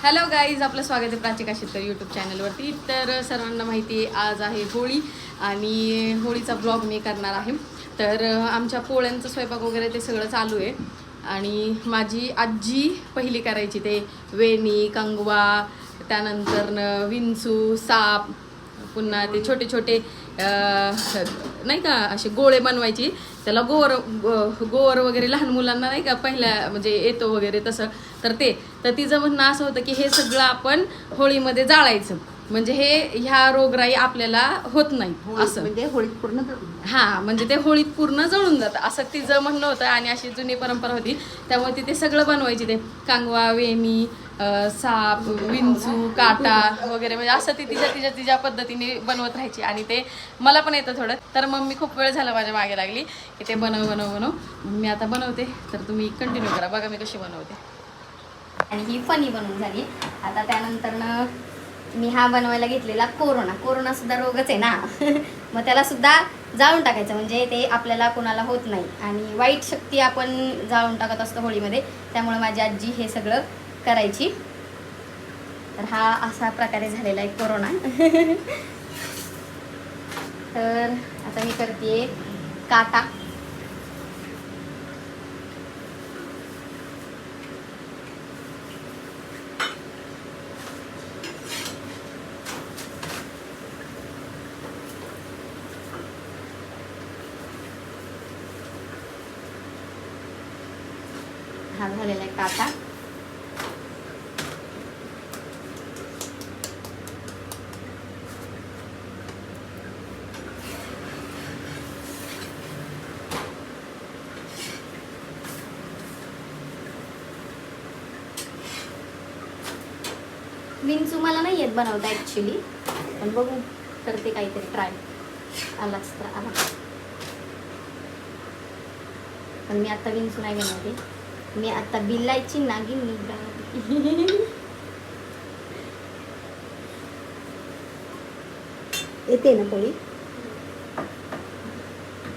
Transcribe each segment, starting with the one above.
Hello guys, आपलं स्वागत आहे प्राचिका शेतकरी यूट्यूब चॅनलवरती. तर सर्वांना माहिती आहे आज आहे होळी आणि होळीचा ब्लॉग मी करणार आहे. तर आमच्या पोळ्यांचं स्वयंपाक वगैरे ते सगळं चालू आहे आणि माझी आजी पहिली करायची ते वेणी, कंगवा, त्यानंतर विंचू, साप, पुन्हा ते छोटे छोटे नाही का असे गोळे बनवायची. त्याला गोवर वगैरे लहान मुलांना नाही का पहिल्या म्हणजे येतो वगैरे तसं. तर तिचं म्हणणं असं होतं की हे सगळं आपण होळीमध्ये जाळायचं म्हणजे ह्या रोगराई आपल्याला होत नाही असं. म्हणजे होळीत पूर्ण म्हणजे ते होळीत पूर्ण जळून जातं असं तिचं म्हणणं होतं. आणि अशी जुनी परंपरा होती त्यामुळे ती ते सगळं बनवायची. ते कांगवा, वेणी, साप, विंचू, काटा वगैरे म्हणजे असं ती तिच्या पद्धतीने बनवत राहायची. आणि ते मला पण येतं थोडं. तर मम्मी खूप वेळ झाला माझ्या मागे लागली की ते बनव. मी आता बनवते तर तुम्ही कंटिन्यू करा, बघा मी कशी बनवते. आणि ही फनी बनवून झाली. आता त्यानंतर मी हा बनवायला घेतलेला कोरोना सुद्धा रोगच आहे ना. मग त्याला सुद्धा जाळून टाकायचं म्हणजे ते आपल्याला कोणाला होत नाही. आणि वाईट शक्ती आपण जाळून टाकत असतो होळीमध्ये. त्यामुळे माझी आजी हे सगळं करायची. तर हा असा प्रकारे झालेला आहे कोरोना. तर आता मी करते काटा. हा झालेला आहे काटा. विंचू मला नाही येत बनवता ॲक्च्युली, पण बघू करते काहीतरी ट्राय. आलाच तर आला. पण मी आता विंचू नाही बनवते, मी आता बिलायची नागिन बनवते. येते ना पोळी.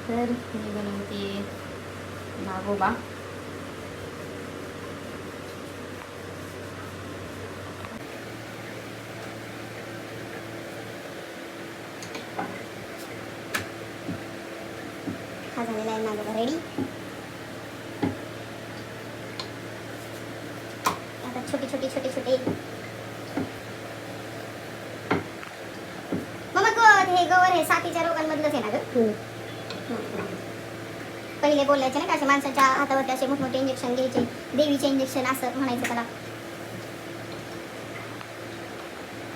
तर मी बनवते नागोबा. हा झालेला आहे नागोबा रेडी. आता छोटे मग हे गवर हे साथीच्या रोगांमधलंच आहे ना ग. पहिले बोलायचे ना का असे माणसाच्या हातावरती असे मोठमोठे इंजेक्शन घ्यायचे, देवीचे इंजेक्शन असं म्हणायचं त्याला.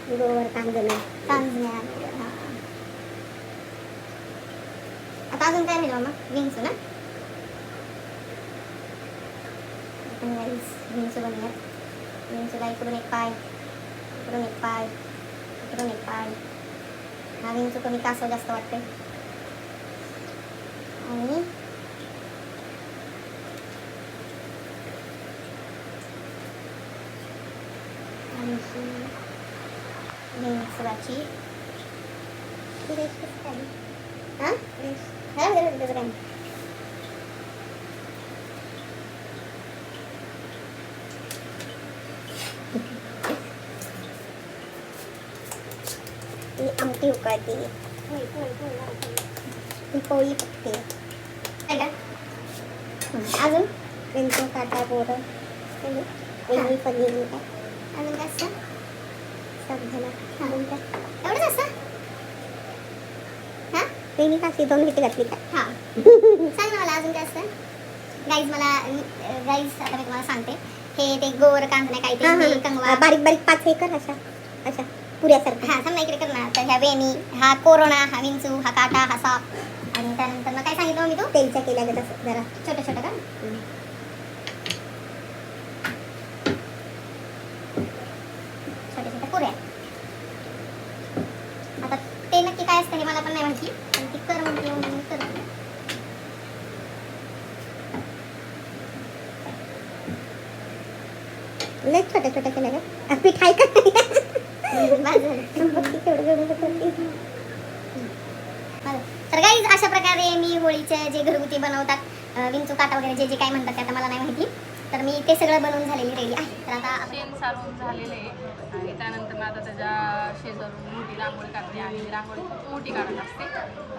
गोवर तांजण्या. आता अजून काय राहिलं मामा? विंचू ना. विंचू बनवूयात. विंचूला इकडून एक पाय, इकडून एक पाय, इकडून एक पाय. हा विंचू कमी कासव जास्त वाटते. आणि विंचूची आमटी उकळते, पोळी पकते. अजून विंचू काटा पोरं वेगळी पडलेली काय अजून काय असतं? सब झालं एवढंच असतं. हां वेणी का दोन विटी घातली का? हां सांग ना मला अजून काय असतं. गाईज आता मी तुम्हाला सांगते. हे ते गोवर कांदण्या काय ते कंगवा बारीक बारीक पाच हे कर अशा पुऱ्यासारखं. हां समजा इकडे करणार. तर ह्या वेणी, हा कोरोना, हा विंचू, हा काटा, हा साप. आणि त्यानंतर मग काय सांगितलं मी तू तेलच्या केल्या तसं जरा छोटं का. छोट्या पुऱ्या. आता ते नक्की काय असतं हे मला पण नाही माहिती, पण ती कर म्हणते म्हणून करते. लय छोट्या केल्या का? पीठ आहे का? तर गाईज अशा प्रकारे मी होळीचे जे घरगुती बनवतात विंचू काटा वगैरे जे काय म्हणतात ते आता मला नाही माहिती. तर मी ते सगळं बनवून झालेली रेडी आहे. तर आता शेण सारवून झालेलं आहे आणि त्यानंतर आता त्याच्या शेजारून मोठी रांगोळी काढते आणि मी रांगोळी खूप मोठी काढत असते.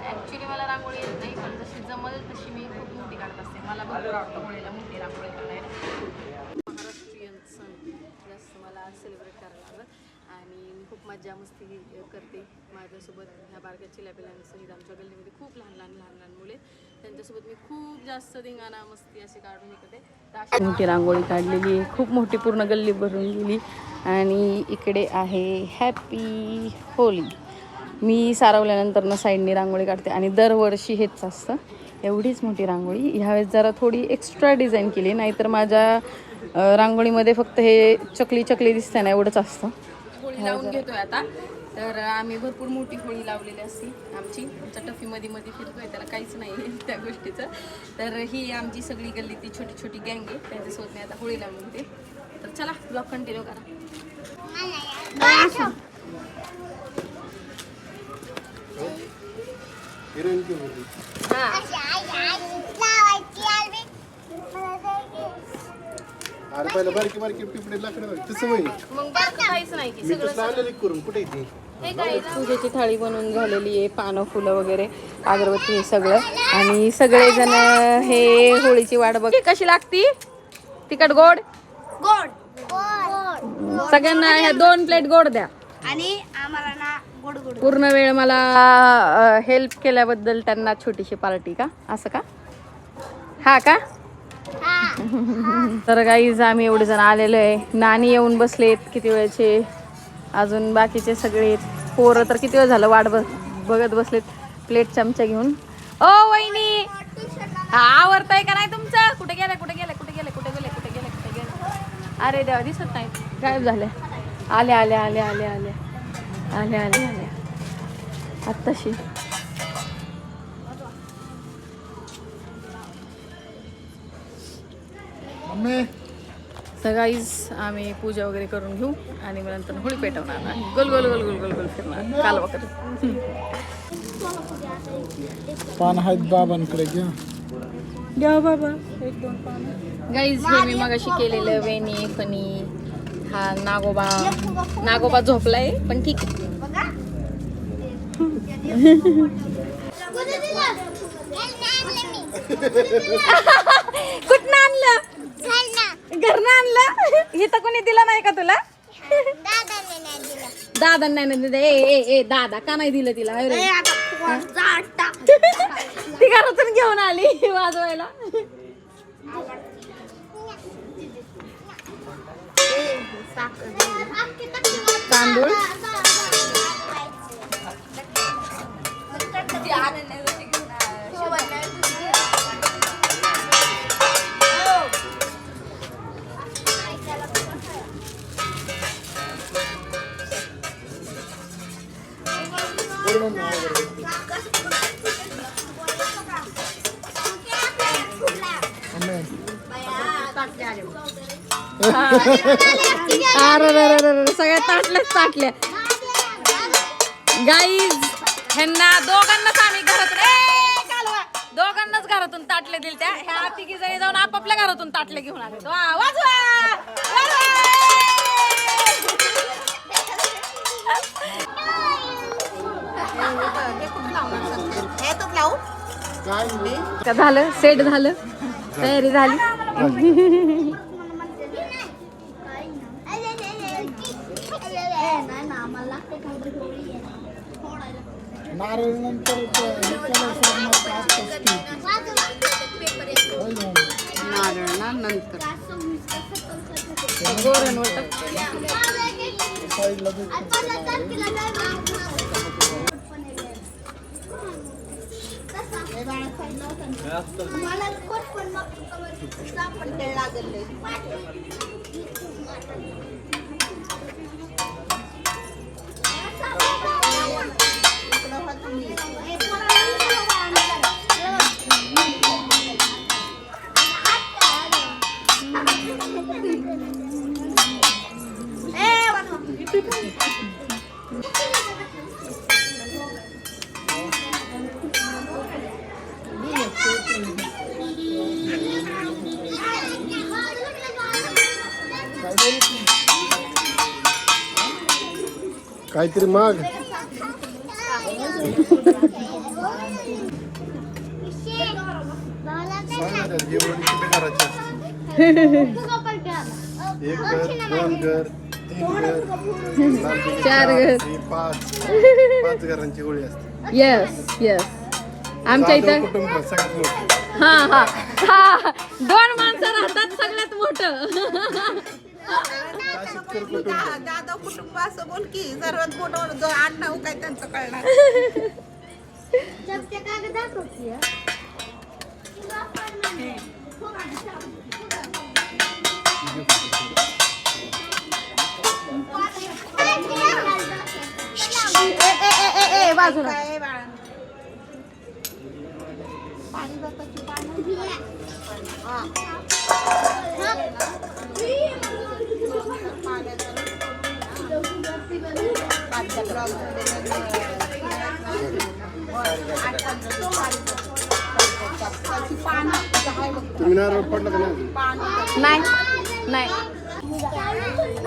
ॲक्च्युली मला रांगोळी येत नाही, पण जशी जमल तशी मी खूप मोठी काढत असते. मला भरपूर आवडतं होळीला मोठी रांगोळी काढायला. महाराष्ट्रीयन सण जास्त मला सेलिब्रेट करायला आवडत आणि मी खूप मजा मस्ती करते माझ्यासोबत. ह्या बारक्या चिल्यापिल्यांसहित आमच्या गल्लीमध्ये खूप लहान लहान मुले, त्यांच्यासोबत मी खूप जास्त धिंगाणा मस्ती अशी काढून येते. अशी मोठी रांगोळी काढलेली आहे, खूप मोठी पूर्ण गल्ली भरून गेली. आणि इकडे आहे हॅपी होली. मी सारवल्यानंतर साईडनी रांगोळी काढते आणि दरवर्षी हेच असतं, एवढीच मोठी रांगोळी. ह्यावेळेस जरा थोडी एक्स्ट्रा डिझाईन केली, नाहीतर माझ्या रांगोळीमध्ये फक्त हे चकली चकली दिसते ना, एवढंच असतं. होळी लावून घेतोय आता. तर आम्ही भरपूर मोठी होळी लावलेली असते आमची. आमच्या टफीमध्ये फिरतोय, त्याला काहीच नाही आहे त्या गोष्टीचं. तर ही आमची सगळी गल्ली ती छोटी छोटी गँग आहे, त्यांच्यासोबत मी आता होळी लावून घेते. तर चला ब्लॉग कंटिन्यू करा. अरे पहिलं बारकी बारकी पिपडे लाकडं तसं होईल. मग काहीच नाही की मी तसं लावलेली करून कुठे येते हे काय पूजेची थाळी बनवून झालेली आहे, पानं फुलं वगैरे अगरबत्ती हे सगळं. आणि सगळेजण हे होळीची वाट बघ. कशी लागती तिखट गोड? गोड सगळ्यांना ह्या 2 प्लेट गोड द्या. आणि आम्हाला ना गोड गोड पूर्ण वेळ मला हेल्प केल्याबद्दल त्यांना छोटीशी पार्टी का, असं का? हा का? तर गाईज आम्ही एवढे जण आलेलो आहे. नानी येऊन बसलेत किती वेळचे, अजून बाकीचे सगळे पोरं तर किती वेळ झालं वाट बघत बसलेत प्लेट चमचा घेऊन. ओ वहिनी, आवरताय का नाही तुमचं? कुठे गेले कुठे गेले कुठे गेले कुठे गेले कुठे गेले कुठे गेले? अरे देवा, दिसत नाही, गायब झाले. आले आले आले आले आले आले आले आले आत्ताशी. सगळीच आम्ही पूजा वगैरे करून घेऊ आणि मग नंतर होळी पेटवणार आणि गोल गोल गोल गोल गोल गोल फिरणार कालवा करत. पान आहेत बाबांकडे घ्या बाबा 1-2 पानं. गाईज हे मी मगाशी केलेलं वेणी फणी. हा नागोबा झोपलाय पण ठीक आहे. कुठनं आणलं? घरनं आणलं? हे तर कोणी दिलं नाही का तुला? दादा नाही दिलं. ए दादा का नाही दिलं तिला? ती घरातून घेऊन आली वाजवायला. तांदूळ सगळ्या ताटल्या गाईज. ह्यांना दोघांनाच आम्ही दोघांनाच घरातून ताटले दिल. त्या ह्या तिघी जणी जाऊन आपापल्या घरातून ताटले घेऊन आले. का झालं? सेट झालं, तयारी झाली. नारळ नंतर काहीतरी माग सांगा जेवण किती करायचे एक घर 2 घर 3 घर 4 घर 5 घरांची होळी असते येस येस आमच्या इथं कुटुंब सगळ्यात मोठं हा हा हा 2 माणसं राहतात सगळ्यात मोठं शेतकरी कुटुंब दादा कुटुंब असं बोल की सर्वात मोठं जो आडनाव काय त्यांचं कळणार बाजूला काय बाळा पाणी जाताची पाणी तुम्ही नारळ पडलं का नाही नाही नाही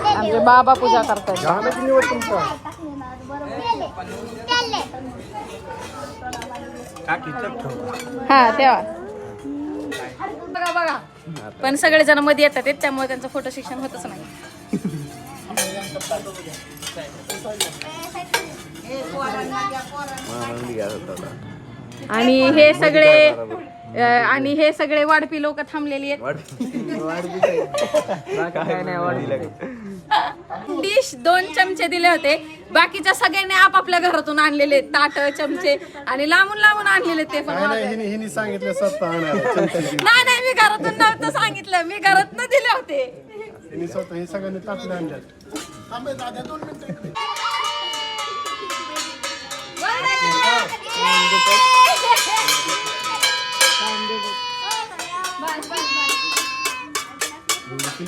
आमचे बाबा पूजा करतात झालं की निवड तुमचा हा तेव्हा बघा बघा पण सगळेजण मध्ये येतात त्यामुळे त्यांचं फोटो शिक्षण होतच नाही आणि हे सगळे वाढपी लोक थांबलेली आहेत डिश 2 चमचे दिले होते बाकीच्या सगळ्यांनी आपापल्या घरातून आणलेले ताट चमचे आणि लांबून लांबून आणलेले ते पण हिने सांगितलं स्वतः आणायला चमच्याची. नाही मी घरातून नव्हतं सांगितलं मी घरातून दिले होते हिने स्वतः हे सगळ्यांनी टाकले आणल्यात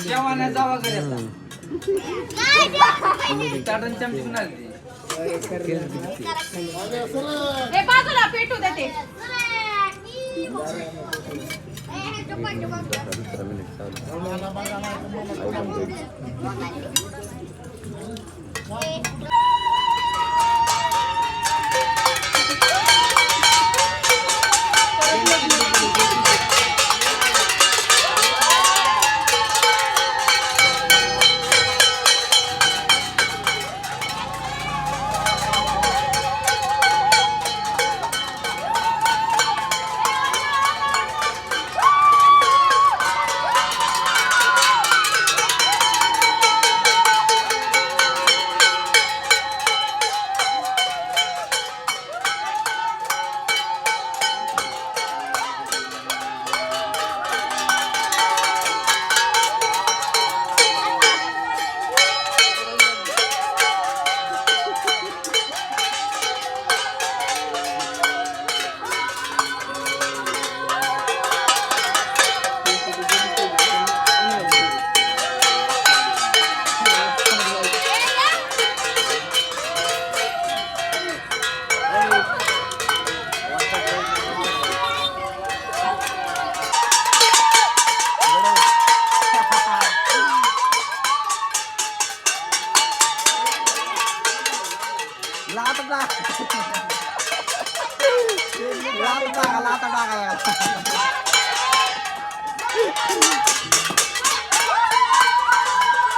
जेवण जावा घरी चाटण चमची नाही हे बाजूला पेटू देते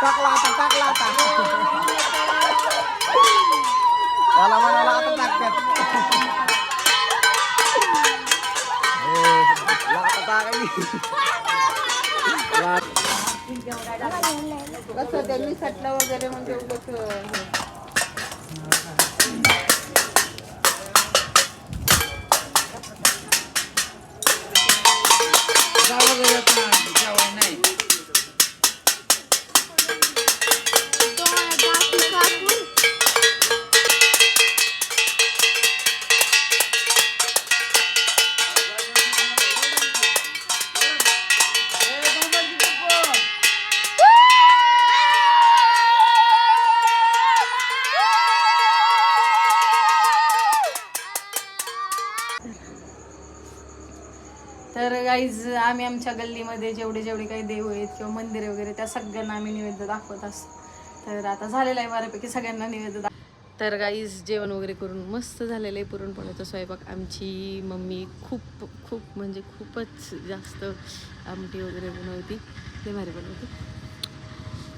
टाकला आता याला म्हणाला आता टाकतात कसं त्यांनी सटलं वगैरे म्हणजे उगाच नाही तर गाईज आम्ही आमच्या गल्लीमध्ये जेवढे काही देव आहेत किंवा मंदिरे वगैरे त्या सगळ्यांना आम्ही नैवेद्य दाखवत असतो. तर आता झालेलं आहे बऱ्यापैकी सगळ्यांना नैवेद्य तर गाईज जेवण वगैरे करून मस्त झालेलं आहे पुरणपोळ्याचा स्वयंपाक. आमची मम्मी खूप खूप म्हणजे खूपच जास्त आमटी वगैरे बनवती, ते भारी बनवते.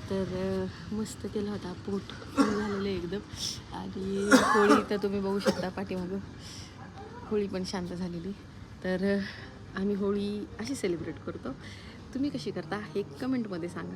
तर मस्त केला होता, पोट झालेलं एकदम. आणि होळी तर तुम्ही बघू शकता पाठीमागं, होळी पण शांत झालेली. तर आम्ही होळी अशी सेलिब्रेट करतो. तुम्ही कशी करता हे कमेंटमध्ये सांगा.